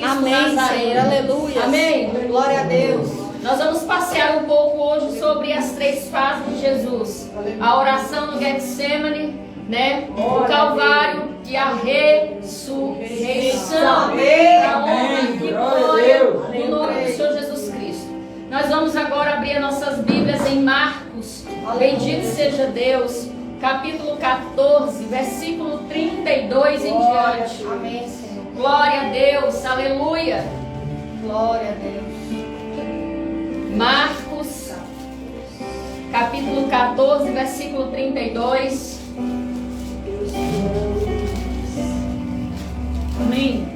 Cristo Amém, Nazareno. Senhor. Aleluia. Amém. Glória a Deus. Nós vamos passear um pouco hoje sobre as 3 fases de Jesus. A oração no Getsemane, né? O Calvário e a ressurreição. A honra e glória no nome do Senhor Jesus Cristo. Nós vamos agora abrir as nossas Bíblias em Marcos. Bendito seja Deus. Capítulo 14, versículo 32 em diante. Amém, Senhor. Glória a Deus. Aleluia. Glória a Deus. Marcos, capítulo 14, versículo 32. Amém.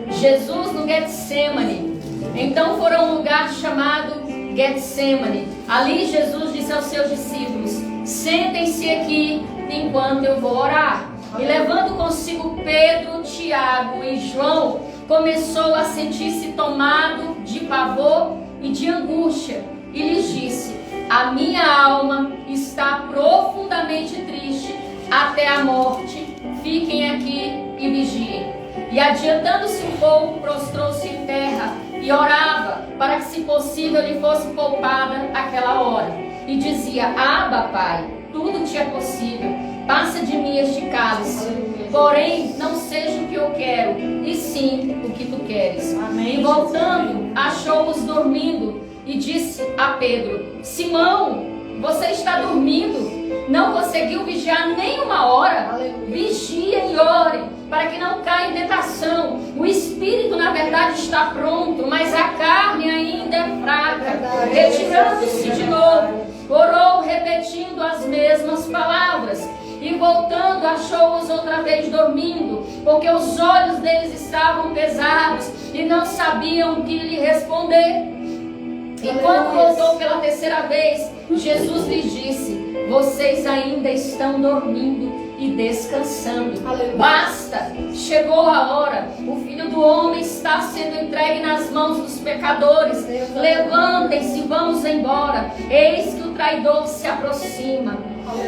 Jesus no Getsemane. Então foram a um lugar chamado Getsemane. Ali Jesus disse aos seus discípulos: sentem-se aqui enquanto eu vou orar. E levando consigo Pedro, Tiago e João, começou a sentir-se tomado de pavor e de angústia, e lhes disse: a minha alma está profundamente triste até a morte, fiquem aqui e vigiem. E adiantando-se um pouco, prostrou-se em terra e orava para que, se possível, lhe fosse poupada aquela hora. E dizia: Abba, Pai, tudo te é possível, passa de mim este cálice. Porém, não seja o que eu quero, e sim o que tu queres. Amém. E voltando, achou-os dormindo e disse a Pedro: Simão, você está dormindo? Não conseguiu vigiar nem uma hora? Vigiem e orem, para que não caia em tentação. O espírito, na verdade, está pronto, mas a carne ainda é fraca. Retirando-se de novo, orou repetindo as mesmas palavras. E voltando, achou-os outra vez dormindo, porque os olhos deles estavam pesados e não sabiam o que lhe responder. E quando voltou pela terceira vez, Jesus lhes disse: vocês ainda estão dormindo e descansando. Basta, chegou a hora. O Filho do Homem está sendo entregue nas mãos dos pecadores. Levantem-se, vamos embora. Eis que o traidor se aproxima.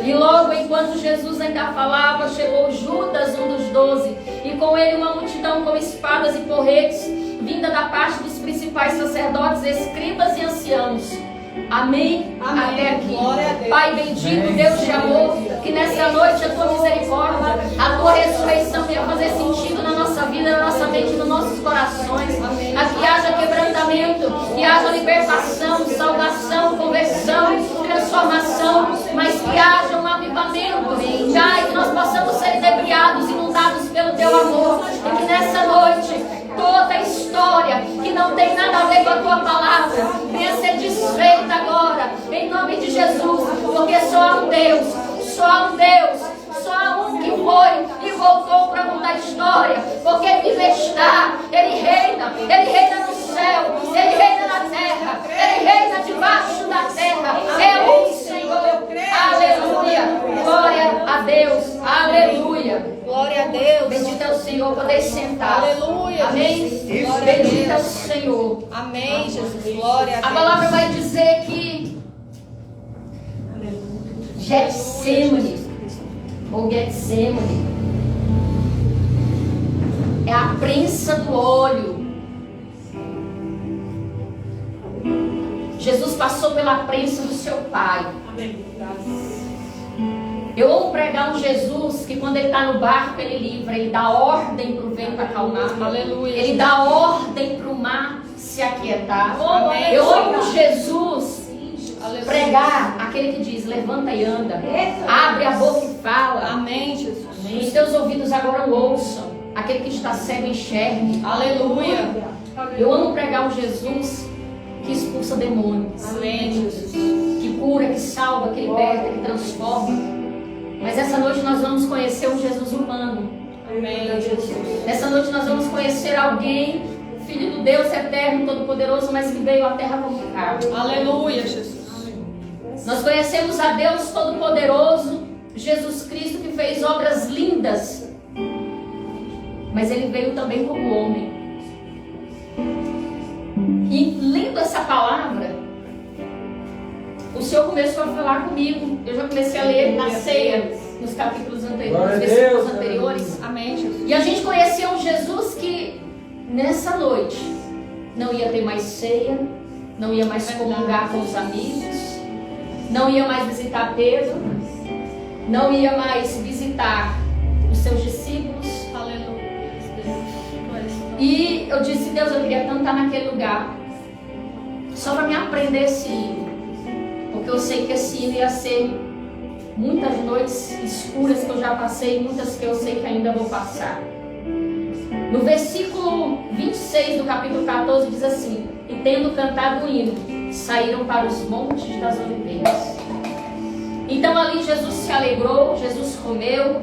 E logo enquanto Jesus ainda falava, chegou Judas, um dos 12, e com ele uma multidão com espadas e porretes, vinda da parte dos principais sacerdotes, escribas e anciãos. Amém? Até aqui. Pai bendito, Deus de amor, que nessa noite a tua misericórdia, a tua ressurreição venha fazer sentido na nossa vida, na nossa mente, nos nossos corações. Que haja quebrantamento, que haja libertação, salvação, conversão, transformação, mas que haja um avivamento. Que nós possamos ser inebriados, inundados pelo teu amor. E que nessa noite toda história que não tem nada a ver com a tua palavra venha ser desfeita agora, em nome de Jesus, porque só há um Deus, só há um Deus, só há um que foi e voltou para mudar a história, porque Ele vive está, Ele reina no céu, Ele reina na terra, Ele reina debaixo da terra, é um Senhor. Aleluia, glória a Deus, aleluia. Glória a Deus. Bendito é o Senhor, poder sentar. Aleluia. Amém. Bendito é o Senhor. Amém, Jesus. Glória a Deus. A palavra vai dizer que Getsemane, ou Getsemane, é a prensa do óleo. Jesus passou pela prensa do seu Pai. Eu amo pregar um Jesus que quando ele está no barco, ele livra, ele dá ordem para o vento acalmar. Aleluia. Ele dá ordem para o mar se aquietar. Amém. Eu amo Jesus pregar aquele que diz: levanta e anda, abre a boca e fala. Amém, Jesus. Amém. Os teus ouvidos agora ouçam, aquele que está cego enxergue. Aleluia. Eu amo pregar um Jesus que expulsa demônios. Amém, Jesus. Que cura, que salva, que liberta, que transforma. Mas essa noite nós vamos conhecer um Jesus humano. Amém, Jesus. Nessa noite nós vamos conhecer alguém, Filho do Deus eterno, todo-poderoso, mas que veio à terra como carne. Aleluia, Jesus. Nós conhecemos a Deus todo-poderoso, Jesus Cristo, que fez obras lindas, mas Ele veio também como homem. E lendo essa palavra, o Senhor começou a falar comigo. Eu já comecei a ler na ceia, nos capítulos anteriores, Glória a nos versículos Deus, anteriores. Amém, Jesus. E a gente conheceu um Jesus que nessa noite não ia ter mais ceia, não ia mais comungar com os amigos, não ia mais visitar Pedro, não ia mais visitar os seus discípulos. Aleluia. E eu disse, Deus, eu queria tanto estar naquele lugar, só para me aprender esse hino, porque eu sei que esse hino ia ser muitas noites escuras que eu já passei, muitas que eu sei que ainda vou passar. No versículo 26 do capítulo 14 diz assim: e tendo cantado o hino, saíram para os montes das oliveiras. Então ali Jesus se alegrou, Jesus comeu.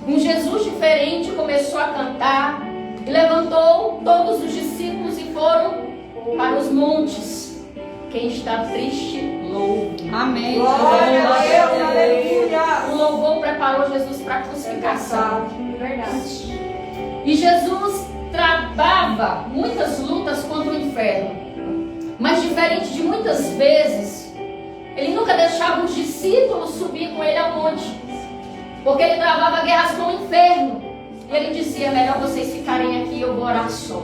Um Jesus diferente começou a cantar e levantou todos os discípulos e foram para os montes. Quem está triste, louve. Amém. Glória a Deus, aleluia. O louvor preparou Jesus para a crucificação. Verdade. E Jesus travava muitas lutas contra o inferno. Mas diferente de muitas vezes, ele nunca deixava os discípulos subir com ele ao monte. Porque ele travava guerras com o inferno. E ele dizia, é melhor vocês ficarem aqui, eu vou orar só.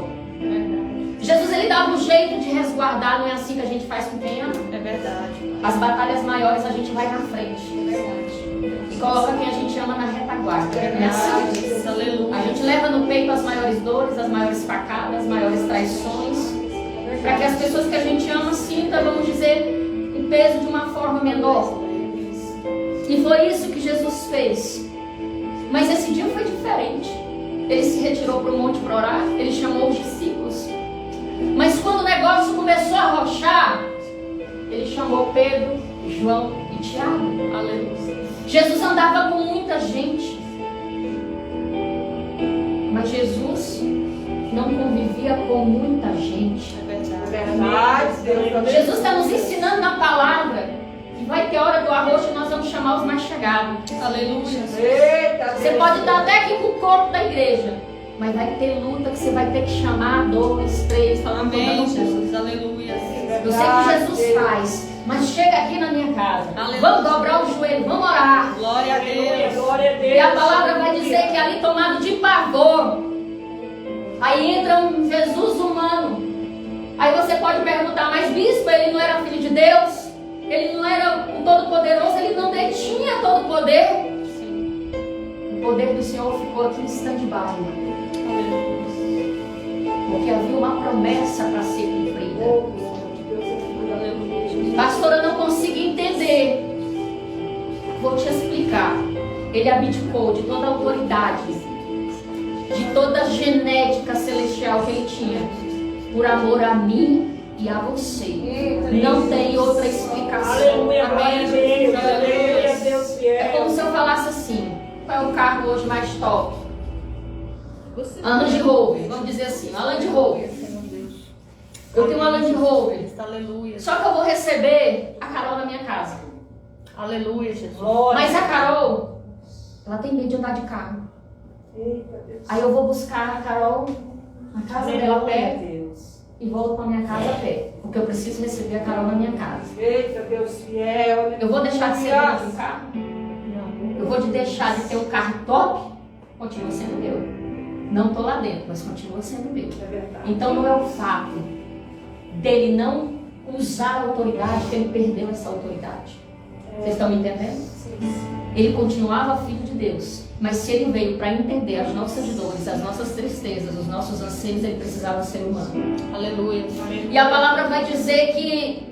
Jesus, ele dava um jeito de resguardar, não é assim que a gente faz com quem ama? É verdade. As batalhas maiores a gente vai na frente. É verdade. E coloca quem a gente ama na retaguarda. É assim. Aleluia. A gente leva no peito as maiores dores, as maiores facadas, as maiores traições. Para que as pessoas que a gente ama sintam, vamos dizer, o peso de uma forma menor. E foi isso que Jesus fez. Mas esse dia foi diferente. Ele se retirou para o monte para orar, ele chamou os discípulos. Mas quando o negócio começou a arrochar, ele chamou Pedro, João e Tiago. Aleluia. Jesus andava com muita gente. Mas Jesus não convivia com muita gente. É Verdade, Deus. Jesus está nos ensinando na palavra que vai ter hora do arroxo e nós vamos chamar os mais chegados. Aleluia. Eita, Você Deus. pode estar até aqui com o corpo da igreja, mas vai ter luta que você vai ter que chamar 2, 3, falando Amém, todo mundo. Jesus. Aleluia. Eu sei que Jesus faz, mas chega aqui na minha casa. Aleluia. Vamos dobrar o joelho, vamos orar. Glória a Deus. Glória a Deus. E a palavra vai dizer que ali tomado de pavor, aí entra um Jesus humano. Aí você pode perguntar, mas bispo, ele não era filho de Deus? Ele não era o Todo-Poderoso? Ele não detinha todo o poder? O poder do Senhor ficou aqui em stand-by. Porque havia uma promessa para ser cumprida. Pastora, eu não consigo entender. Vou te explicar. Ele abdicou de toda a autoridade, de toda a genética celestial que ele tinha, por amor a mim e a você. Não tem outra explicação. Aleluia, glória a Amém. Deus. Aleluia, Deus É como fiel. se eu falasse assim: qual é o carro hoje mais top? A Land Rover, vamos dizer assim, a Land Rover. Eu tenho uma Land Rover, Aleluia. só que eu vou receber a Carol na minha casa. Aleluia, Jesus. Glória. Mas a Carol, ela tem medo de andar de carro. Eita, Deus. Aí eu vou buscar a Carol na casa dela a pé Deus. e volto para minha casa a pé, porque eu preciso receber a Carol na minha casa. Eita, Deus fiel. Eu vou deixar de ser dona de um carro? Eu vou deixar de ter um carro top? Continua sendo meu. Não estou lá dentro, mas continua sendo meu. É verdade. Então não é o fato dele não usar a autoridade que ele perdeu essa autoridade. Vocês estão me entendendo? Ele continuava filho de Deus, mas se ele veio para entender as nossas dores, as nossas tristezas, os nossos anseios, ele precisava ser humano. Aleluia. E a palavra vai dizer que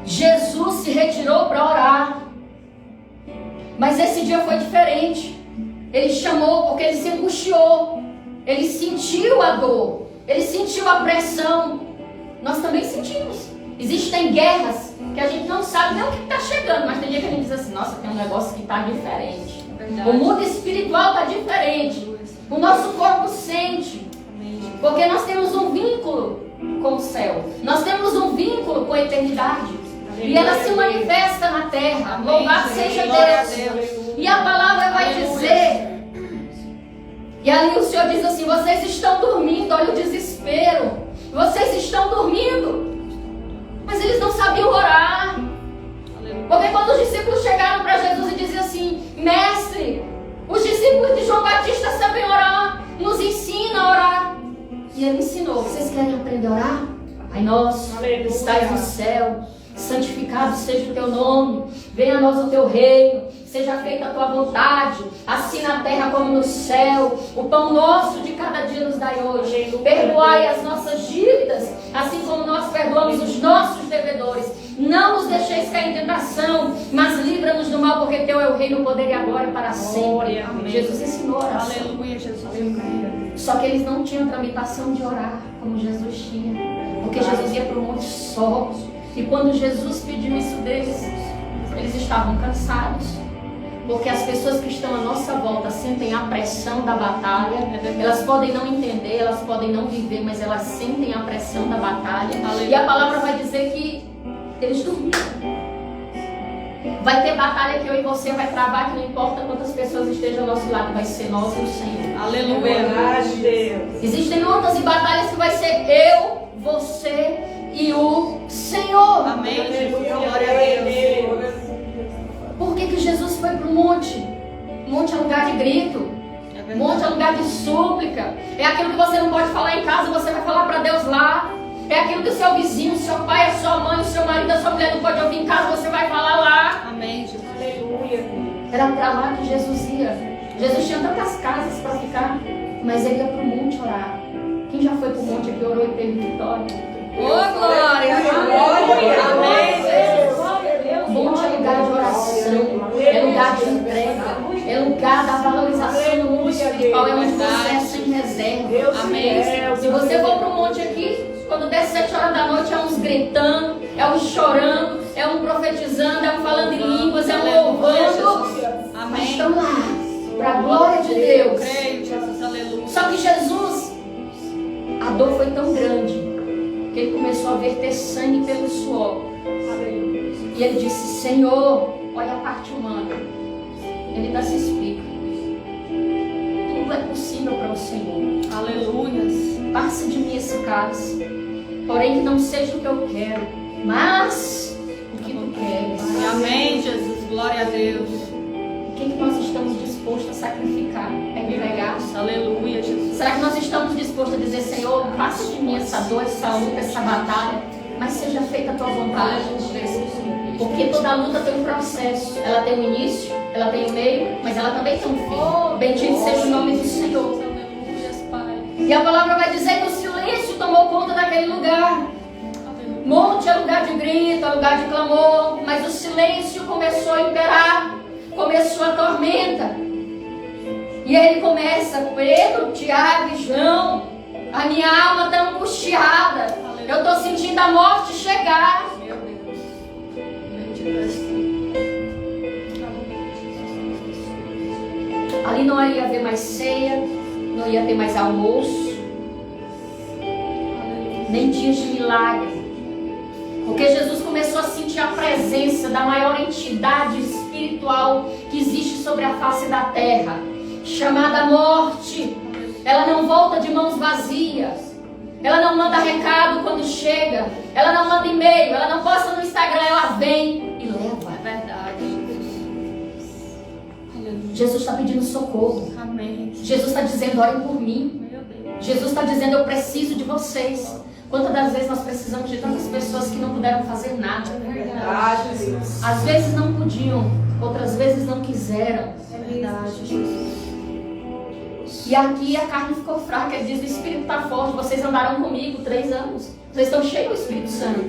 Jesus se retirou para orar. Mas esse dia foi diferente. Ele chamou porque ele se angustiou. Ele sentiu a dor. Ele sentiu a pressão. Nós também sentimos. Existem guerras que a gente não sabe nem o que está chegando. Mas tem dia que a gente diz assim, nossa, tem um negócio que está diferente. Verdade. O mundo espiritual está diferente. O nosso corpo sente. Porque nós temos um vínculo com o céu. Nós temos um vínculo com a eternidade. E ela se manifesta na terra. Louvado seja Deus. E a palavra vai dizer. E ali o Senhor diz assim: vocês estão dormindo, olha o desespero. Vocês estão dormindo. Mas eles não sabiam orar. Porque quando os discípulos chegaram para Jesus e diziam assim: Mestre, os discípulos de João Batista sabem orar, nos ensina a orar. E ele ensinou: vocês querem aprender a orar? Pai nosso, que estás no céu, santificado seja o teu nome, venha a nós o teu reino, seja feita a tua vontade, assim na terra como no céu. O pão nosso de cada dia nos dai hoje. Perdoai as nossas dívidas, assim como nós perdoamos os nossos devedores. Não nos deixeis cair em tentação, mas livra-nos do mal, porque teu é o reino, o poder e a glória para sempre. Amém. Jesus ensinou a oração. Aleluia, Jesus. Só que eles não tinham tramitação de orar como Jesus tinha, porque Jesus ia para o monte só. E quando Jesus pediu isso deles, eles estavam cansados. Porque as pessoas que estão à nossa volta sentem a pressão da batalha. Elas podem não entender, elas podem não viver, mas elas sentem a pressão da batalha. E a palavra vai dizer que eles dormiram. Vai ter batalha que eu e você vai travar, que não importa quantas pessoas estejam ao nosso lado, vai ser nós e o Senhor. Aleluia. Existem lutas e batalhas que vai ser eu, você e o Senhor. Amém, Jesus. Glória a Deus. Por que Jesus foi para o monte? Monte é lugar de grito. Monte é lugar de súplica. É aquilo que você não pode falar em casa, você vai falar para Deus lá. É aquilo que o seu vizinho, o seu pai, a sua mãe, o seu marido, a sua mulher não pode ouvir em casa, você vai falar lá. Amém, Jesus. Aleluia. Era para lá que Jesus ia. Jesus tinha tantas casas para ficar, mas ele ia para o monte orar. Quem já foi para o monte aqui, orou e teve vitória? Ô, glória. Amém, Jesus. Monte é lugar de oração, é lugar de entrega, é lugar da valorização do mundo espiritual, é onde você é sem reserva. Amém. Se você for para o monte aqui, quando der 7 horas da noite, é uns gritando, é uns chorando, é um profetizando, é um falando em línguas, é um louvando. Mas Amém. estão lá, para a glória de Deus. Creio, Jesus. Aleluia. Só que Jesus, a dor foi tão grande, que ele começou a verter sangue pelo suor. E ele disse: Senhor, olha a parte humana. Ele ainda se explica. Tudo é possível para o Senhor. Aleluia. Passa de mim esse cálice. Porém, que não seja o que eu quero, mas o que tu queres. Amém, Jesus. Glória a Deus. O que nós estamos dispostos a sacrificar? É entregar? Aleluia, Jesus. Será que nós estamos dispostos a dizer: Senhor, passa de mim essa dor, essa luta, essa batalha, mas seja feita a tua vontade? Porque toda luta tem um processo. Ela tem um início, ela tem um meio, mas ela também tem um fim. Bendito seja o nome do Senhor. E a palavra vai dizer que o silêncio tomou conta daquele lugar. Monte é lugar de grito, é lugar de clamor, mas o silêncio começou a imperar. Começou a tormenta. E aí ele começa: Pedro, Tiago e João, a minha alma está angustiada. Eu estou sentindo a morte chegar. Ali não ia haver mais ceia, não ia ter mais almoço, nem dias de milagre. Porque Jesus começou a sentir a presença da maior entidade espiritual que existe sobre a face da terra, chamada morte. Ela não volta de mãos vazias. Ela não manda recado quando chega. Ela não manda e-mail. Ela não posta no Instagram. Ela vem e leva. É verdade. Aleluia. Jesus está pedindo socorro. Amém. Jesus está dizendo: orem por mim. Meu Deus. Jesus está dizendo: eu preciso de vocês. Quantas das vezes nós precisamos de tantas pessoas que não puderam fazer nada? Verdade, Deus. Às vezes não podiam, outras vezes não quiseram. É verdade, Jesus. E aqui a carne ficou fraca. Ele diz: o Espírito está forte. Vocês andaram comigo 3 anos. Vocês estão cheios do Espírito Santo.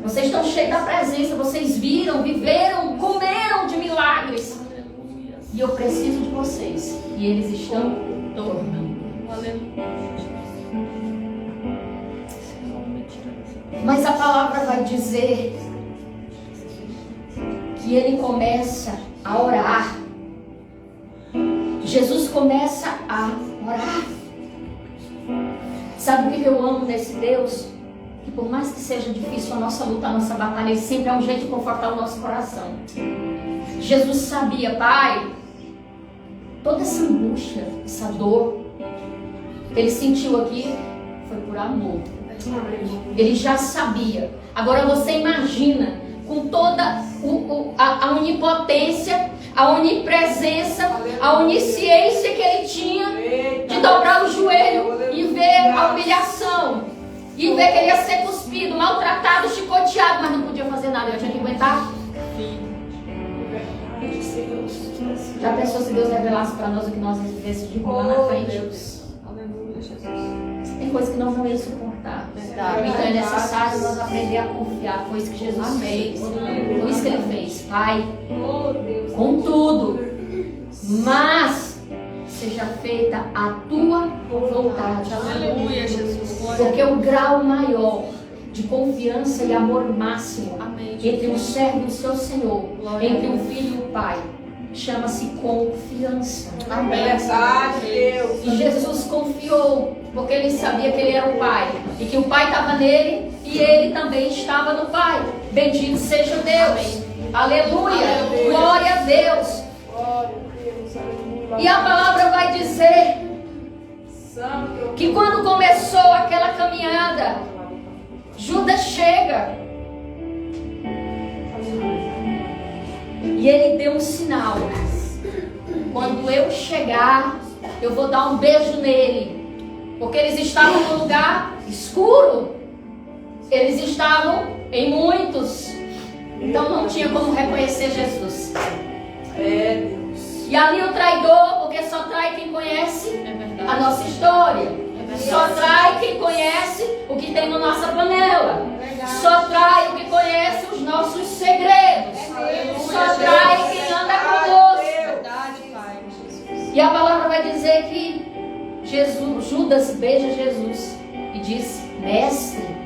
Vocês estão cheios da presença. Vocês viram, viveram, comeram de milagres. Aleluia. E eu preciso de vocês. E eles estão dormindo. Aleluia. Mas a palavra vai dizer que ele começa a orar. Jesus começa a orar. Sabe o que eu amo nesse Deus? Que por mais que seja difícil a nossa luta, a nossa batalha, ele sempre é um jeito de confortar o nosso coração. Jesus sabia: Pai, toda essa angústia, essa dor, ele sentiu aqui, foi por amor. Ele já sabia. Agora você imagina, com toda a onipotência, a onipresença, a onisciência que ele tinha de dobrar o joelho e ver a humilhação, e ver que ele ia ser cuspido, maltratado, chicoteado, mas não podia fazer nada, ele tinha que aguentar. Já pensou se Deus revelasse para nós o que nós decidimos lá na frente? Aleluia, Jesus. Tem coisas que nós não íamos suportar. Verdade. Então é necessário nós aprender a confiar. Foi isso que Jesus fez. Foi isso que ele fez. Pai, com tudo, mas seja feita a tua vontade. Aleluia, Jesus. Porque o grau maior de confiança e amor máximo Amém. entre um servo e o seu Senhor, entre um filho e o Pai, chama-se confiança. Amém. Verdade, Deus. E Jesus confiou, porque ele sabia que ele era o Pai, e que o Pai estava nele, e ele também estava no Pai. Bendito seja Deus. Aleluia. Aleluia. Glória a Deus. Glória a Deus. Aleluia. E a palavra vai dizer Santo. que quando começou aquela caminhada, Judas chega e ele deu um sinal: quando eu chegar, eu vou dar um beijo nele, porque eles estavam num lugar escuro, eles estavam em muitos, então não tinha como reconhecer Jesus. É Deus. E ali o traidor, porque só trai quem conhece É verdade. a nossa história. Só trai quem conhece o que tem na nossa panela. Só trai o que conhece os nossos segredos. Só trai quem anda conosco. Verdade, Pai. Jesus. E a palavra vai dizer que Judas beija Jesus e diz: Mestre.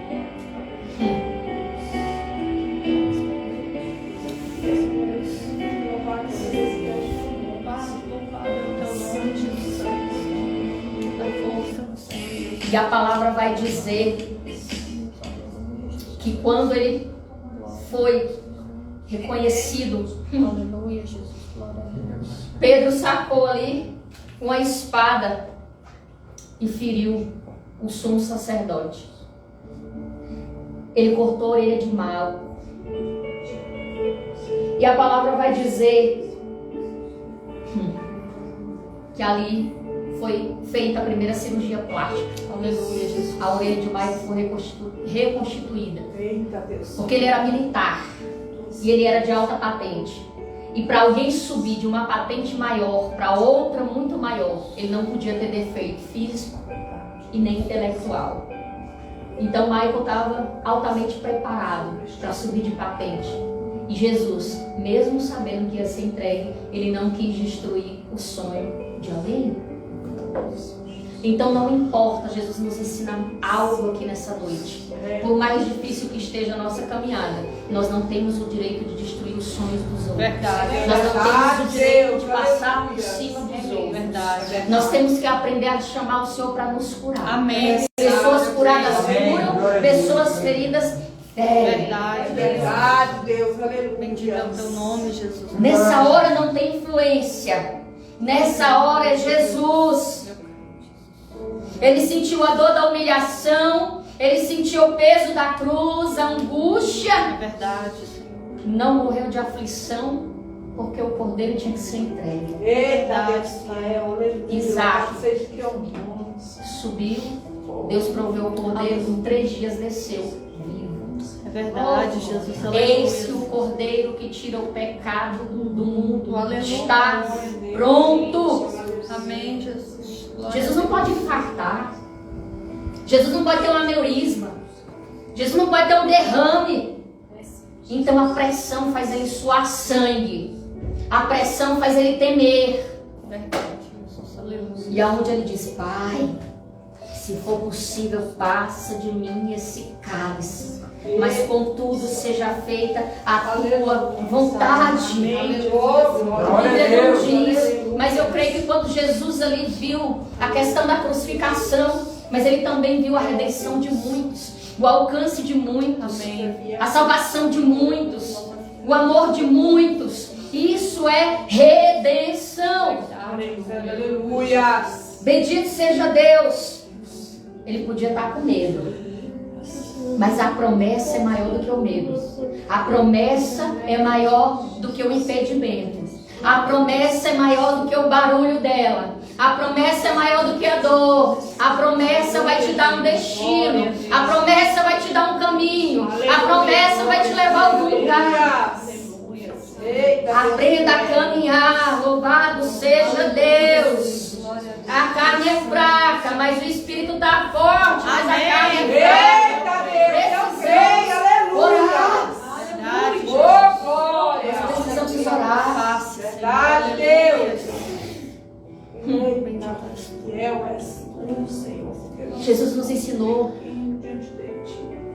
E a palavra vai dizer que quando ele foi reconhecido, Aleluia, Jesus. Glória a Deus. Pedro sacou ali uma espada e feriu o sumo sacerdote. Ele cortou a orelha de Malco. E a palavra vai dizer que ali foi feita a primeira cirurgia plástica. Aleluia, Jesus. A orelha de Malco foi reconstituída. Eita Deus. Porque ele era militar e ele era de alta patente. E para alguém subir de uma patente maior para outra muito maior, ele não podia ter defeito físico e nem intelectual. Então Michael estava altamente preparado para subir de patente. E Jesus, mesmo sabendo que ia ser entregue, ele não quis destruir o sonho de alguém. Então não importa, Jesus nos ensina algo aqui nessa noite. Por mais difícil que esteja a nossa caminhada, nós não temos o direito de destruir os sonhos dos outros. Verdade. Nós não temos o direito de passar por cima dos outros. Verdade. Nós temos que aprender a chamar o Senhor para nos curar. Amém. Pessoas curadas curam, pessoas feridas ferem. Verdade. Verdade, Deus. Aleluia. Bendito é o teu nome, Jesus. Nessa hora não tem influência. Nessa hora é Jesus. Ele sentiu a dor da humilhação, ele sentiu o peso da cruz, a angústia. É verdade, Senhor. Não morreu de aflição, porque o cordeiro tinha que ser entregue. Eita Deus. Aleluia. Isaac. Seja que eu Subiu, Deus proveu o cordeiro, em 3 dias desceu vivo. É verdade, Jesus. Eis que Aleluia. o cordeiro que tira o pecado do mundo Aleluia. está pronto. Amém, Jesus. Glória Jesus não pode infartar. Jesus não pode ter um aneurisma. Jesus não pode ter um derrame. Então a pressão faz ele suar sangue. A pressão faz ele temer. Verdade, Jesus. Aleluia. E aonde ele diz: Pai, se for possível, passa de mim esse cálice. Mas contudo seja feita a tua vontade. A Bíblia não diz, mas eu creio que quando Jesus ali viu a questão da crucificação, mas ele também viu a redenção de muitos, o alcance de muitos, a salvação de muitos, o amor de muitos. Isso é redenção. Aleluia. Bendito seja Deus. Ele podia estar com medo. Mas a promessa é maior do que o medo. A promessa é maior do que o impedimento. A promessa é maior do que o barulho dela. A promessa é maior do que a dor. A promessa vai te dar um destino. A promessa vai te dar um caminho. A promessa vai te levar a algum lugar. Aprenda a caminhar. Louvado seja Deus. A carne é fraca, mas o espírito está forte. Mas a carne é fraca. Precisamos orar. Verdade, Deus. Jesus nos ensinou.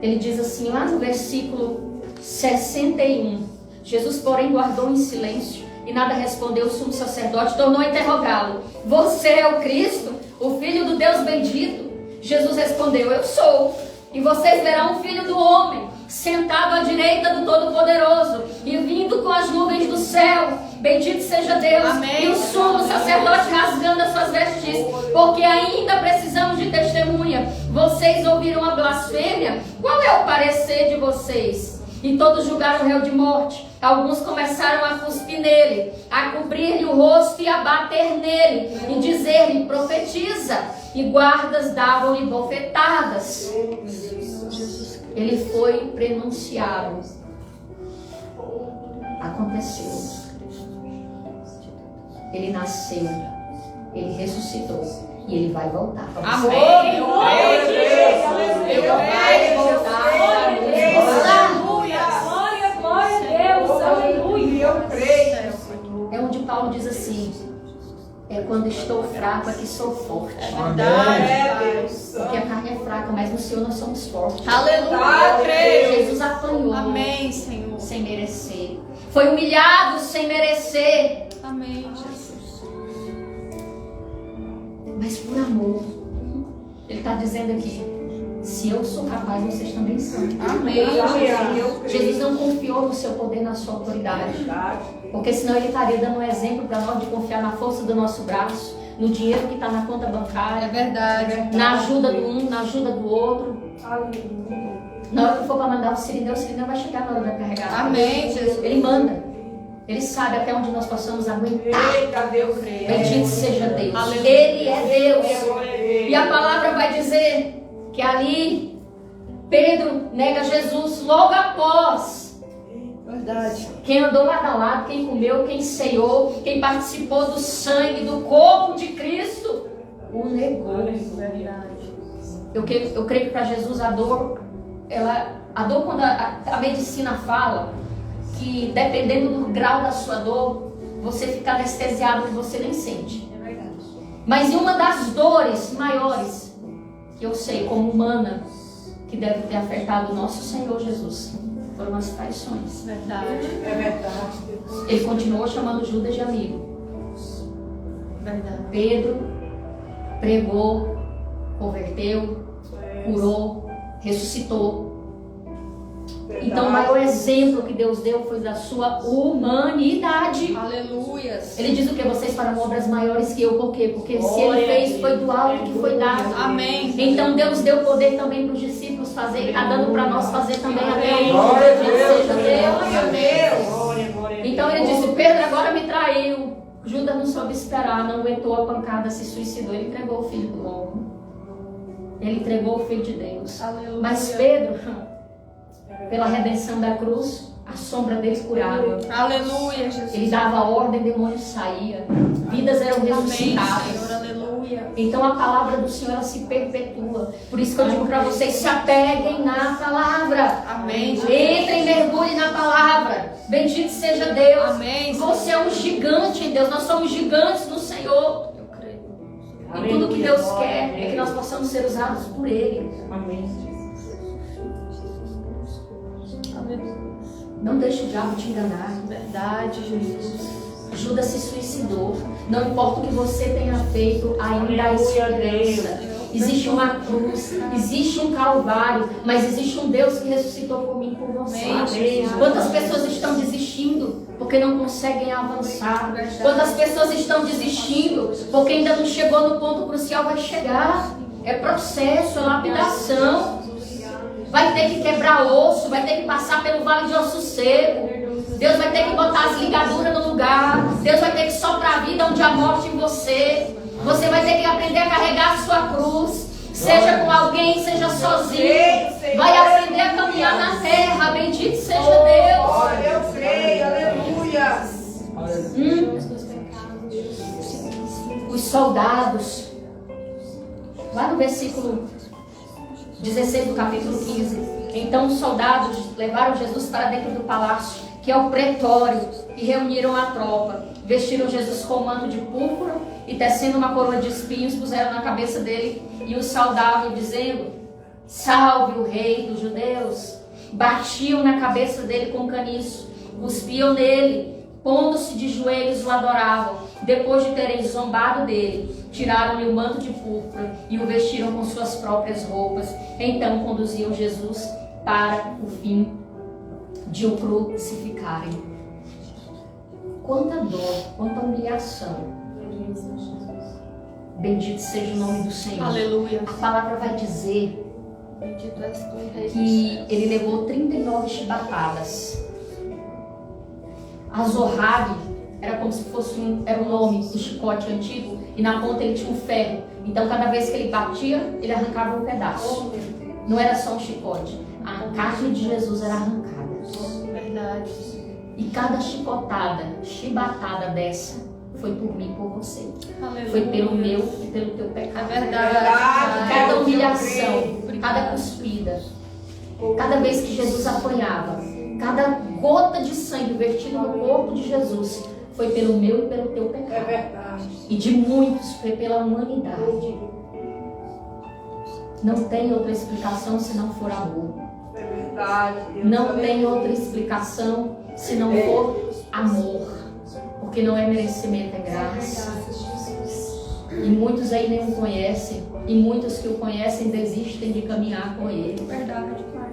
Ele diz assim lá no versículo 61. Jesus, porém, guardou em silêncio e nada respondeu. O sumo sacerdote tornou a interrogá-lo. Você é o Cristo, o Filho do Deus bendito? Jesus respondeu, eu sou. E vocês verão o Filho do Homem sentado à direita do Todo-Poderoso e vindo com as nuvens do céu. Bendito seja Deus. Amém. E o sumo sacerdote rasgando as suas vestes, porque ainda precisamos de testemunha. Vocês ouviram a blasfêmia? Qual é o parecer de vocês? E todos julgaram o réu de morte. Alguns começaram a cuspir nele, a cobrir-lhe o rosto e a bater nele, e dizer-lhe, profetiza. E guardas davam-lhe bofetadas. Ele foi prenunciado. Aconteceu. Ele nasceu. Ele ressuscitou. E ele vai voltar. Amém. Ele vai voltar. Glória a Deus. Aleluia. Eu creio. É onde Paulo diz assim: é quando estou fraco é que sou forte. Porque a carne é fraca, mas no Senhor nós somos fortes. Aleluia, eu creio. Jesus apanhou. Amém, Senhor. Sem merecer. Foi humilhado sem merecer. Amém, Jesus. Mas por amor. Ele está dizendo aqui: se eu sou capaz, vocês também são. Amém, Jesus. Jesus não confiou no seu poder, na sua autoridade. Porque senão ele estaria dando um exemplo para nós de confiar na força do nosso braço, no dinheiro que está na conta É bancária, verdade. na ajuda do um, na ajuda do outro. Na hora que for para mandar o Sirineu vai chegar na hora de carregar. Amém, Jesus. Ele manda. Ele sabe até onde nós possamos aguentar. Eita, Deus. Bendito seja Deus. Aleluia. Ele é Deus. E a palavra vai dizer que ali Pedro nega Jesus logo após. Verdade. Quem andou lado a lado, quem comeu, quem ceiou, quem participou do sangue, do corpo de Cristo, o negou. Verdade. Eu creio que para Jesus a dor quando a medicina fala que dependendo do grau da sua dor, você fica anestesiado que você nem sente. É verdade. Mas em uma das dores maiores que eu sei como humana que deve ter afetado o nosso Senhor Jesus foram as traições. Verdade. É verdade, Deus. Ele continuou chamando Judas de amigo. Verdade. Pedro pregou, converteu, curou, ressuscitou. Então o maior exemplo que Deus deu foi da sua humanidade. Aleluia. Ele diz o que? Vocês farão obras maiores que eu. Por quê? Porque se ele fez, foi do alto que foi dado. Amém. Então Deus deu poder também para os discípulos fazer. E está dando para nós fazer também. Amém. Glória a Bendito Deus. seja Deus. Glória a Deus. Então ele disse, Pedro agora me traiu. Judas não soube esperar, não aguentou a pancada, se suicidou. Ele entregou o filho do homem. Ele entregou o filho de Deus. Aleluia. Mas Pedro, pela redenção da cruz, a sombra dele curava. Aleluia, Jesus. Ele dava ordem, demônios saía. Vidas eram Amém, ressuscitadas. Senhor. Aleluia. Então a palavra do Senhor ela se perpetua. Por isso que eu digo para vocês, se apeguem na palavra. Amém, Jesus. Entrem, mergulhem na palavra. Bendito seja Deus. Amém. Você é um gigante em Deus. Nós somos gigantes no Senhor. Eu creio. E tudo que Deus quer é que nós possamos ser usados por Ele. Não deixe o diabo te enganar. Verdade, Jesus. Judas se suicidou. Não importa o que você tenha feito, ainda há esperança. Existe uma cruz, existe um calvário, mas existe um Deus que ressuscitou por mim e por você. Amém. Quantas pessoas estão desistindo porque não conseguem avançar? Quantas pessoas estão desistindo porque ainda não chegou no ponto crucial? Vai chegar. É processo, é lapidação. vai ter que quebrar osso, vai ter que passar pelo vale de osso seco. Deus vai ter que botar as ligaduras no lugar. Deus vai ter que soprar a vida onde há morte em você. Você vai ter que aprender a carregar a sua cruz. Seja com alguém, seja sozinho. Vai aprender a caminhar na terra. Bendito seja Deus. Glória, eu creio, aleluia. Os soldados, lá no versículo 16 do capítulo 15. Então os soldados levaram Jesus para dentro do palácio, que é o pretório, e reuniram a tropa. Vestiram Jesus com um manto de púrpura e, tecendo uma coroa de espinhos, puseram na cabeça dele e o saudavam, dizendo: salve o rei dos judeus. Batiam na cabeça dele com caniço, cuspiam nele, pondo-se de joelhos o adoravam. Depois de terem zombado dele, tiraram-lhe o manto de púrpura e o vestiram com suas próprias roupas. Então conduziam Jesus para o fim de o crucificarem. Quanta dor, quanta humilhação. Bendito seja o nome do Senhor. Aleluia. A palavra vai dizer Bendito és tu, Rei dos que céus. ele levou 39 chibatadas. A Zohar era como se fosse era o nome do chicote antigo, e na ponta ele tinha um ferro. Então cada vez que ele batia, ele arrancava um pedaço. Não era só um chicote. A carne de Jesus era arrancada. Verdade. E cada chibatada dessa foi por mim e por você. Aleluia. Foi pelo meu e pelo teu pecado. É verdade. Cada humilhação, cada cuspida, cada vez que Jesus apanhava, cada gota de sangue vertida no corpo de Jesus foi pelo meu e pelo teu pecado. É verdade. E de muitos foi pela humanidade. Não tem outra explicação se não for amor. É verdade. Deus, Não aleluia. tem outra explicação se não for amor. Porque não é merecimento, é graça. E muitos aí nem o conhecem. E muitos que o conhecem desistem de caminhar com ele. Verdade, Pai.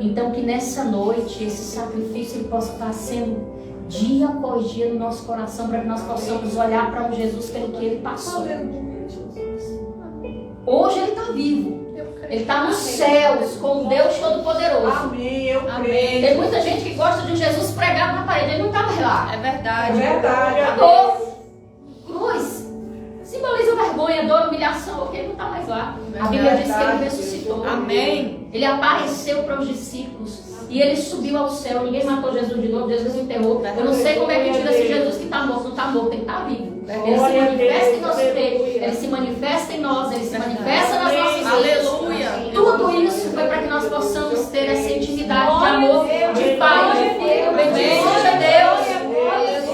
Então que nessa noite esse sacrifício ele possa estar sendo dia após dia no nosso coração, para que nós possamos olhar para um Jesus pelo que ele passou. Hoje ele está vivo. Ele está nos céus com o Deus Todo-Poderoso. Amém, eu Amém. creio. Tem muita gente que gosta de um Jesus pregado na parede. Ele não está mais lá. É É verdade. verdade. Acabou. Cruz simboliza vergonha, dor, humilhação, porque ele não está mais lá. A Bíblia diz que ele ressuscitou. Amém. Ele apareceu para os discípulos e ele subiu ao céu. Ninguém matou Jesus de novo, Jesus enterrou. Eu não sei como é que tira esse Jesus que está morto. Não está morto, ele está vivo. Ele se manifesta em nosso meio, ele se manifesta em nós, ele se manifesta nas nossas vidas. Aleluia. Tudo isso foi para que nós possamos ter essa intimidade de amor, de pai, de filho. Bendito seja Deus.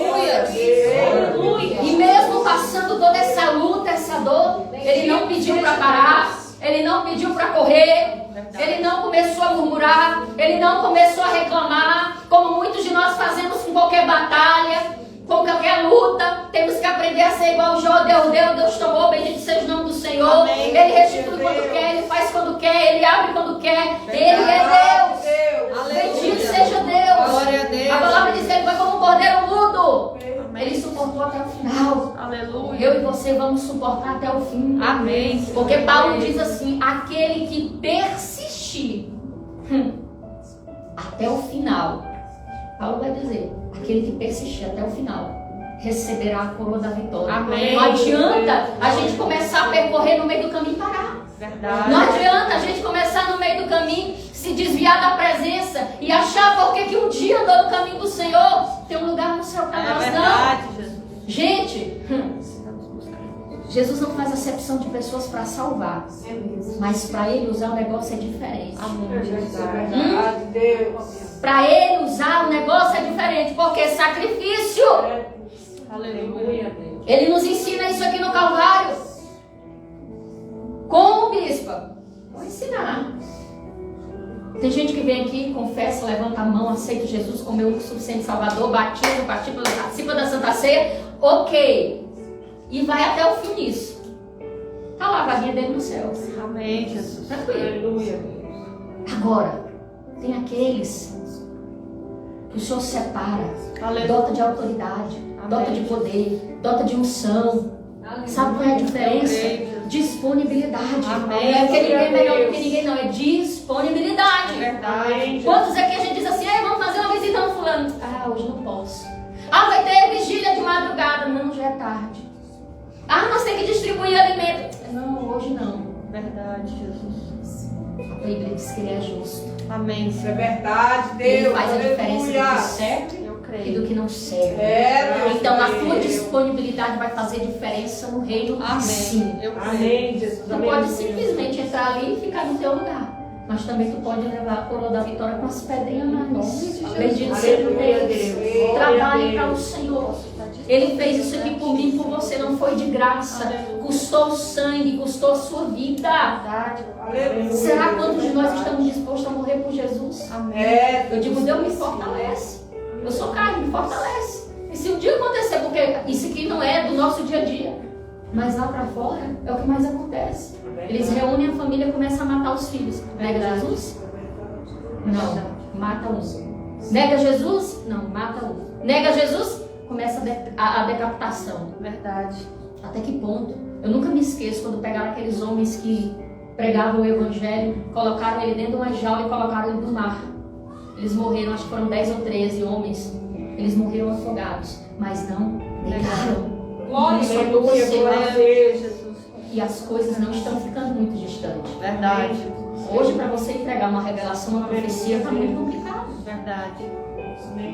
Aleluia. E mesmo passando toda essa luta, essa dor, ele não pediu para parar, ele não pediu para correr, ele não começou a murmurar, ele não começou a reclamar, como muitos de nós fazemos com qualquer batalha, com qualquer luta. Temos que aprender a ser igual Jó. Deus deu, Deus tomou, bendito seja o nome do Senhor. Amém. Ele restitui quando quer, ele faz quando quer, ele abre quando quer. Ele é Deus. Bendito seja Deus. Glória a Deus. A palavra diz que ele foi como um cordeiro mudo. Ele suportou até o final. Aleluia. Eu e você vamos suportar até o fim. Amém. Porque Paulo diz assim: aquele que persistir até o final. Paulo vai dizer: aquele que persistir até o final receberá a coroa da vitória. Amém. Não adianta a gente começar a percorrer no meio do caminho e parar. Verdade. Não adianta a gente começar no meio do caminho, se desviar da presença e achar porque que um dia andou no caminho do Senhor, tem um lugar no céu para É nós. verdade, Jesus. Não. Gente, Jesus não faz acepção de pessoas para salvar, mas para ele usar o negócio é diferente. É verdade, Deus. Para ele usar o negócio é diferente, porque sacrifício. Aleluia. Ele nos ensina isso aqui no Calvário. Como, bispa? Vou ensinar. Tem gente que vem aqui, confessa, levanta a mão, aceita Jesus como meu único suficiente Salvador, participa da Santa Ceia, ok. E vai até o fim nisso. Está lá a vaguinha dele no céu. Amém, Jesus. Tranquilo. Aleluia. Agora, tem aqueles que o Senhor separa, Aleluia. dota de autoridade, dota de poder, dota de unção. Sabe qual é a diferença? Eu creio. Disponibilidade. Amém. Não é que ninguém é melhor do que ninguém, não. É disponibilidade. Verdade. Quantos aqui a gente diz assim, vamos fazer uma visita no fulano? Ah, hoje não posso. Ah, vai ter vigília de madrugada. Não, já é tarde. Ah, nós temos que distribuir alimento. Não, hoje não. Verdade, Jesus. A Bíblia diz que ele é justo. Amém, Isso é Senhor. verdade, Ele Deus. faz a diferença do que Aleluia. serve Eu e creio. do que não serve. É, Deus. Então a tua disponibilidade vai fazer diferença no reino. Amém. Sim. Eu creio. Amém, Jesus. Tu pode simplesmente entrar ali e ficar no teu lugar. Mas também tu pode levar a coroa da vitória com as pedrinhas na mão. Bendito seja Deus. Trabalhe para o Senhor. Ele fez isso aqui por mim e por você. Não foi de graça. Custou sangue, custou a sua vida. Verdade. Aleluia. Será quantos de nós estamos dispostos a morrer por Jesus? Amém. É, Eu digo, Deus me fortalece. Eu sou carne, me fortalece. E se um dia acontecer, porque isso aqui não é do nosso dia a dia, mas lá pra fora é o que mais acontece. Eles reúnem a família e começam a matar os filhos. Nega Jesus? Não, mata um. Nega Jesus? Não, mata um. Nega Jesus? Começa a decapitação. Verdade. Até que ponto? Eu nunca me esqueço quando pegaram aqueles homens que pregavam o evangelho, colocaram ele dentro de uma jaula e colocaram ele no mar. Eles morreram, acho que foram 10 ou 13 homens. Eles morreram afogados, mas não negaram. Glória, Isso aleluia, aconteceu. glória a Deus. Jesus. E as coisas não estão ficando muito distantes. Verdade. Hoje, para você entregar uma revelação, uma profecia, está muito complicado. Verdade.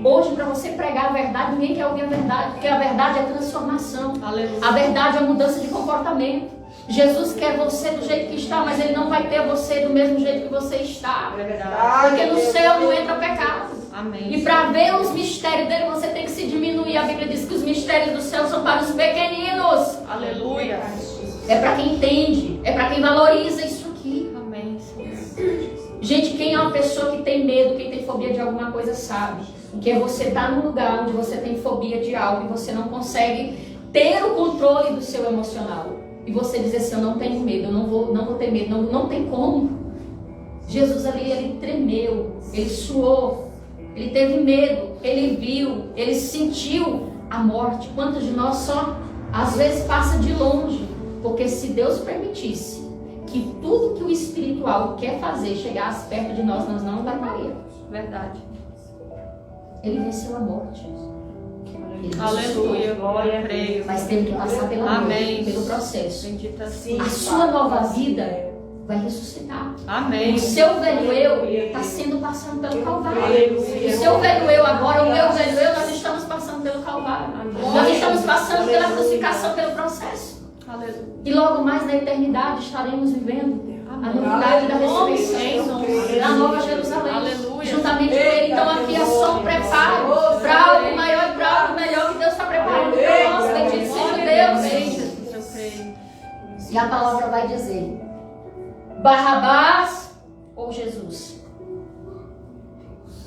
Hoje, para você pregar a verdade, ninguém quer ouvir a verdade, porque a verdade é transformação. Aleluia. A verdade é mudança de comportamento. Jesus quer você do jeito que está, mas Ele não vai ter você do mesmo jeito que você está. Verdade. Porque no céu não entra pecado. Amém. E para ver os mistérios dele, você tem que se diminuir. A Bíblia diz que os mistérios do céu são para os pequeninos. Aleluia. É para quem entende, é para quem valoriza isso aqui. Amém, Senhor. Gente, quem é uma pessoa que tem medo, quem tem fobia de alguma coisa sabe que você está num lugar onde você tem fobia de algo e você não consegue ter o controle do seu emocional. E você diz assim, eu não tenho medo, eu não vou ter medo, não tem como. Jesus ali, ele tremeu, ele suou, ele teve medo, ele viu, ele sentiu a morte. Quantos de nós só, às vezes, passa de longe? Porque se Deus permitisse que tudo que o espiritual quer fazer chegasse perto de nós, nós não aguentaríamos. Verdade. Ele venceu a morte. Ele Aleluia. Glória a Deus. mas teve que passar pela Amém. morte, pelo processo. Bendita sim. A sua nova vida vai ressuscitar. Amém. O seu velho eu está sendo passando pelo Calvário. Aleluia. O seu velho eu agora, o meu velho eu, nós estamos passando pelo Calvário. Nós estamos passando pela crucificação, pelo processo. Aleluia. E logo mais na eternidade estaremos vivendo a novidade da ressurreição, da Nova Jerusalém. Aleluia. Juntamente com Ele. Então aqui é só um preparo para algo maior e para algo melhor que Deus está preparando para nós. Bendito seja Deus. Amém, Jesus. Eu creio. E a palavra vai dizer: Barrabás ou Jesus?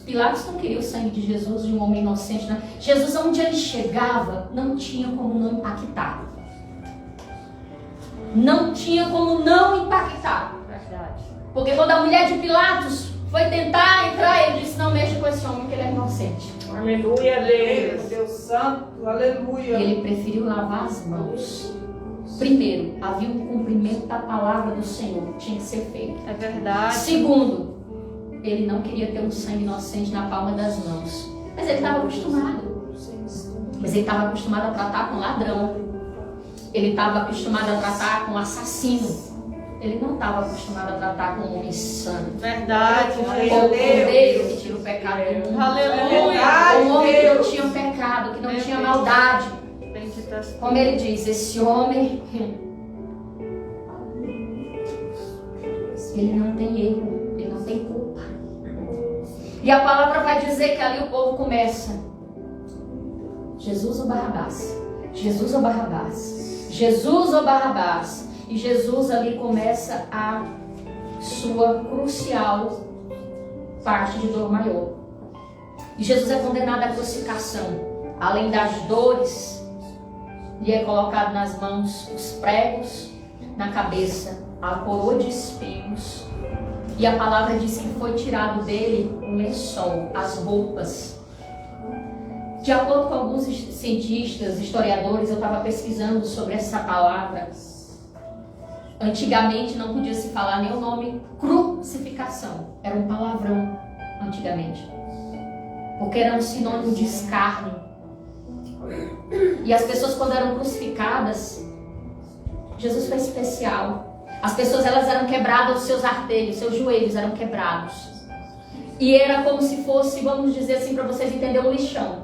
Pilatos não queria o sangue de Jesus, de um homem inocente. Não. Jesus, onde ele chegava, não tinha como não impactar. Não tinha como não impactar. Verdade. Porque quando a mulher de Pilatos foi tentar entrar, ele disse: não mexa com esse homem, que ele é inocente. Aleluia, Deus, Deus. Deus santo, E aleluia. ele preferiu lavar as mãos. Primeiro, havia um cumprimento da palavra do Senhor, tinha que ser feito. É verdade. Segundo, ele não queria ter um sangue inocente na palma das mãos. Mas ele estava acostumado. Mas ele estava acostumado a tratar com ladrão. Ele estava acostumado a tratar com assassino. Ele não estava acostumado a tratar com um homem santo. Verdade. Com o cordeiro que tira o pecado do mundo. Aleluia. Com um homem que não tinha pecado, que não tinha maldade. Bendita sim. Como ele diz, esse homem, ele não tem erro, ele não tem culpa. E a palavra vai dizer que ali o povo começa: Jesus ou Barrabás? Jesus ou Barrabás? Jesus ou Barrabás? E Jesus ali começa a sua crucial parte de dor maior. E Jesus é condenado à crucificação. Além das dores, lhe é colocado nas mãos os pregos, na cabeça a coroa de espinhos. E a palavra diz que foi tirado dele o lençol, as roupas. De acordo com alguns cientistas, historiadores, eu estava pesquisando sobre essa palavra. Antigamente não podia se falar nem o nome crucificação. Era um palavrão antigamente. Porque era um sinônimo de escárnio. E as pessoas, quando eram crucificadas, Jesus foi especial. As pessoas, elas eram quebradas, os seus artelhos, seus joelhos eram quebrados. E era como se fosse, vamos dizer assim, para vocês entenderem, um lixão.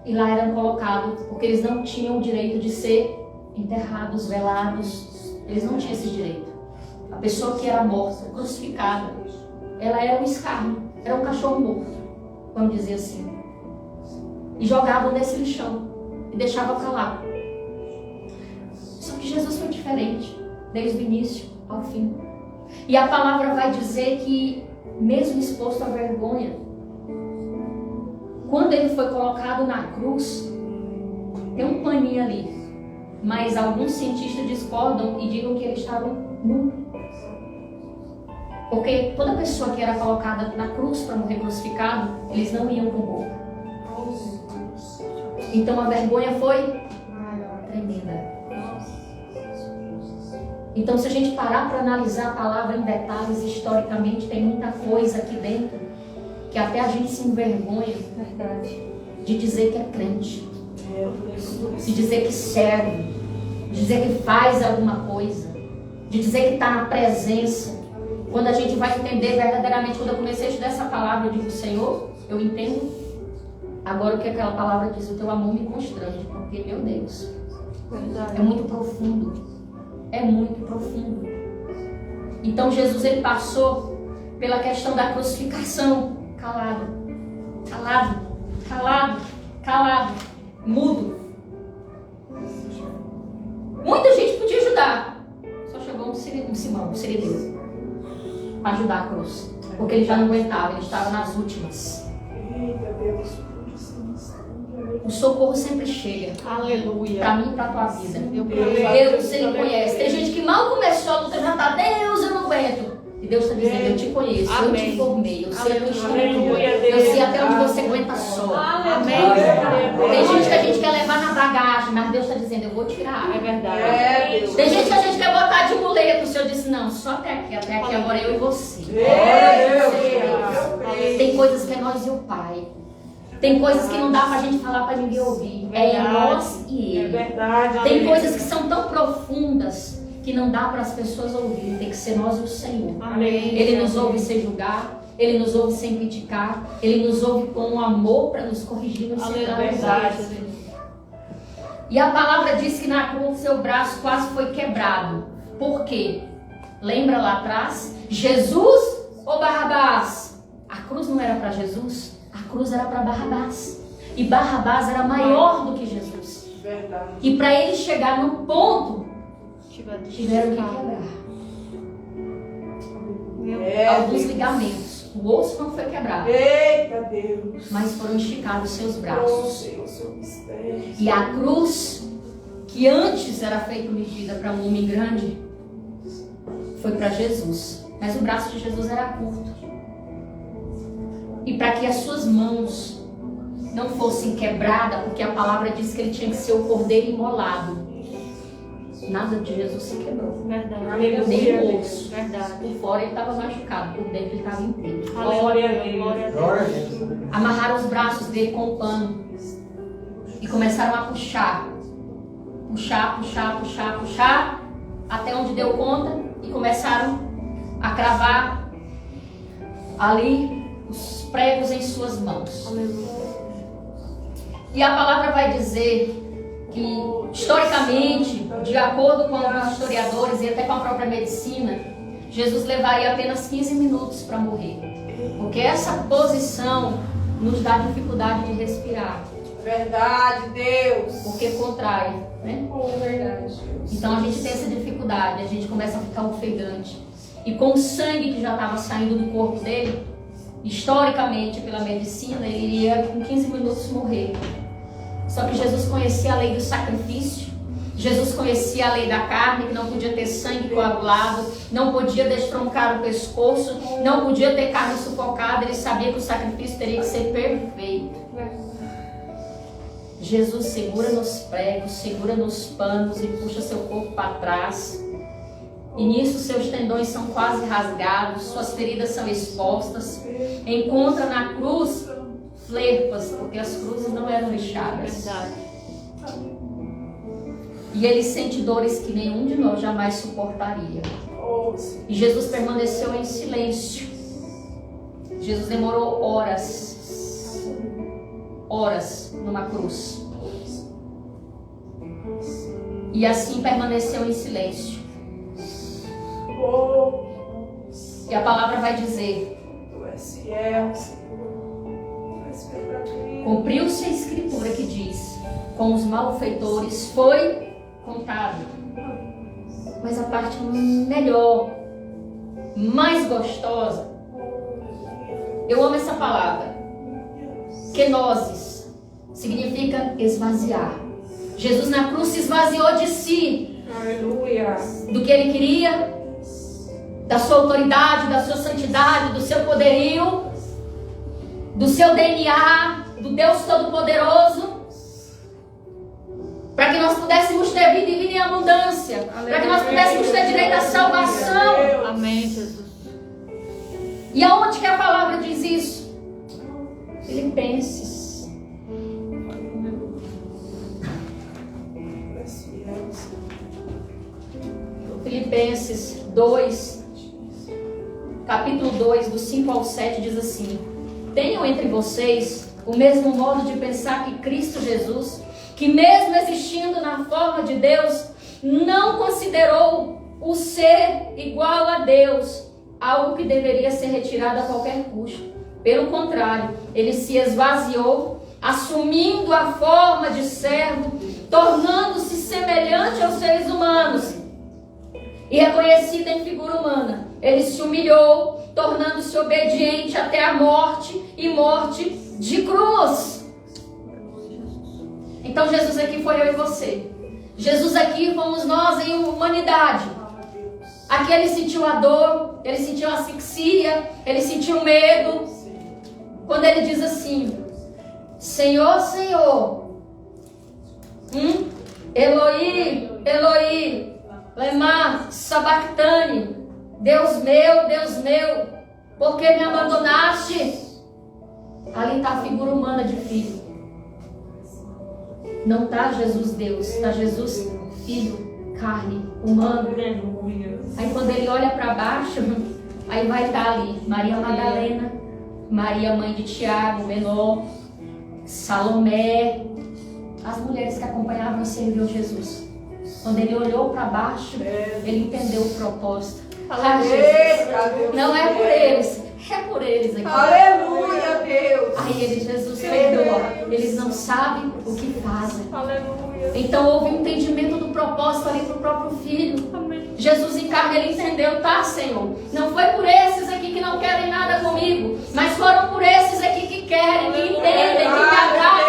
E lá eram colocados, porque eles não tinham o direito de ser enterrados, velados. Eles não tinham esse direito. A pessoa que era morta, crucificada, ela era um escárnio, era um cachorro morto, vamos dizer assim. E jogavam nesse lixão e deixavam pra lá. Só que Jesus foi diferente, desde o início ao fim. E a palavra vai dizer que, mesmo exposto à vergonha, quando ele foi colocado na cruz, tem um paninho ali, mas alguns cientistas discordam e digam que ele estava nu. Porque toda pessoa que era colocada na cruz para morrer crucificado, eles não iam com roupa. Então a vergonha foi tremenda. Então, se a gente parar para analisar a palavra em detalhes, historicamente, tem muita coisa aqui dentro que até a gente se envergonha de dizer que é crente, de dizer que serve, de dizer que faz alguma coisa, de dizer que está na presença. Quando a gente vai entender verdadeiramente, quando eu comecei a estudar essa palavra, eu digo: Senhor, eu entendo agora o que aquela palavra diz, o teu amor me constrange, porque, meu Deus, é muito profundo. É muito profundo. Então Jesus, ele passou pela questão da crucificação, calado, calado, calado, calado, mudo. Muita gente podia ajudar. Só chegou um Simão, um sirineu, para ajudar a cruz, porque ele já não aguentava, ele estava nas últimas. O socorro sempre chega. Aleluia. Para mim e para a tua vida. Deus, ele conhece. Tem gente que mal começou a luta, já está: Deus, eu não aguento. E Deus está dizendo: eu te conheço, eu te formei, eu sei a tua estrutura, eu sei até onde você aguenta só. Amém. Tem gente que a gente quer levar na bagagem, mas Deus está dizendo: eu vou tirar. É verdade. Tem gente que a gente quer botar de muleta. O Senhor disse: não, só até aqui agora eu e você. Tem coisas que é nós e o Pai. Tem coisas que não dá pra gente falar pra ninguém ouvir. É nós e Ele. É verdade. Tem coisas que são tão profundas que não dá para as pessoas ouvirem. Tem que ser nós e o Senhor. Amém. Ele nos ouve sem julgar. Ele nos ouve sem criticar. Ele nos ouve com amor para nos corrigir, nos verdade. E a palavra diz que na cruz seu braço quase foi quebrado. Por quê? Lembra lá atrás? Jesus ou Barrabás? A cruz não era para Jesus. A cruz era para Barrabás. E Barrabás era maior do que Jesus. Verdade. E para ele chegar no ponto, tiveram que quebrar alguns ligamentos. O osso não foi quebrado. Eita Deus. Mas foram esticados seus braços. Deus, seu mistério. E a cruz, que antes era feita medida para um homem grande, foi para Jesus. Mas o braço de Jesus era curto. E para que as suas mãos não fossem quebradas, porque a palavra diz que ele tinha que ser o cordeiro imolado. Nada de Jesus se quebrou. Verdade. Nem o osso. Verdade. Por fora ele estava machucado, por dentro ele estava inteiro. Glória a Deus. Glória a Deus. Amarraram os braços dele com um pano e começaram a puxar. Puxar, puxar, puxar, puxar, até onde deu conta, e começaram a cravar ali os pregos em suas mãos. E a palavra vai dizer que, historicamente, de acordo com alguns historiadores e até com a própria medicina, Jesus levaria apenas 15 minutos para morrer. Porque essa posição nos dá dificuldade de respirar. Verdade, Deus. Porque contrai, né? Verdade. Então a gente tem essa dificuldade, a gente começa a ficar ofegante. E com o sangue que já estava saindo do corpo dele, historicamente, pela medicina, ele iria com 15 minutos morrer. Só que Jesus conhecia a lei do sacrifício. Jesus conhecia a lei da carne, que não podia ter sangue coagulado, não podia destroncar o pescoço, não podia ter carne sufocada. Ele sabia que o sacrifício teria que ser perfeito. Jesus segura nos pregos, segura nos panos e puxa seu corpo para trás. E nisso seus tendões são quase rasgados, suas feridas são expostas. Encontra na cruz flerpas, porque as cruzes não eram lixadas. E ele sente dores que nenhum de nós jamais suportaria. E Jesus permaneceu em silêncio. Jesus demorou horas numa cruz. E assim permaneceu em silêncio. E a palavra vai dizer: cumpriu-se a escritura que diz: com os malfeitores foi contado. Mas a parte melhor, mais gostosa, eu amo essa palavra. Kenosis significa esvaziar. Jesus na cruz se esvaziou de si. Aleluia. Do que ele queria, da sua autoridade, da sua santidade, do seu poderio, do seu DNA, do Deus Todo-Poderoso, para que nós pudéssemos ter vida e vida em abundância, para que nós pudéssemos ter direito à salvação. Amém, Jesus. E aonde que a palavra diz isso? Filipenses. Filipenses 2, capítulo 2, do 5 ao 7, diz assim: tenham entre vocês o mesmo modo de pensar que Cristo Jesus, que mesmo existindo na forma de Deus, não considerou o ser igual a Deus algo que deveria ser retirado a qualquer custo. Pelo contrário, ele se esvaziou, assumindo a forma de servo, tornando-se semelhante aos seres humanos. E reconhecido em figura humana, ele se humilhou, tornando-se obediente até a morte, e morte de cruz. Então Jesus aqui foi eu e você. Jesus aqui fomos nós em humanidade. Aqui ele sentiu a dor, ele sentiu a asfixia, ele sentiu medo. Quando ele diz assim: Senhor, Senhor, Eloi, Eloi, lema sabachthani, Deus meu, por que me abandonaste? Ali está a figura humana de filho. Não está Jesus Deus, está Jesus filho, carne, humano. Aí quando ele olha para baixo, aí vai estar ali Maria Madalena, Maria mãe de Tiago, menor, Salomé, as mulheres que acompanhavam e serviam Jesus. Quando ele olhou para baixo, ele entendeu o propósito. Jesus, não é por eles, é por eles aqui. Aleluia, Deus. Aí ele, Jesus, perdoa. Eles não sabem o que fazem. Aleluia. Então houve um entendimento do propósito ali para o próprio filho. Amém. Jesus em carne, ele entendeu, tá, Senhor? Não foi por esses aqui que não querem nada comigo, mas foram por esses aqui que querem, que entendem, que me agradam.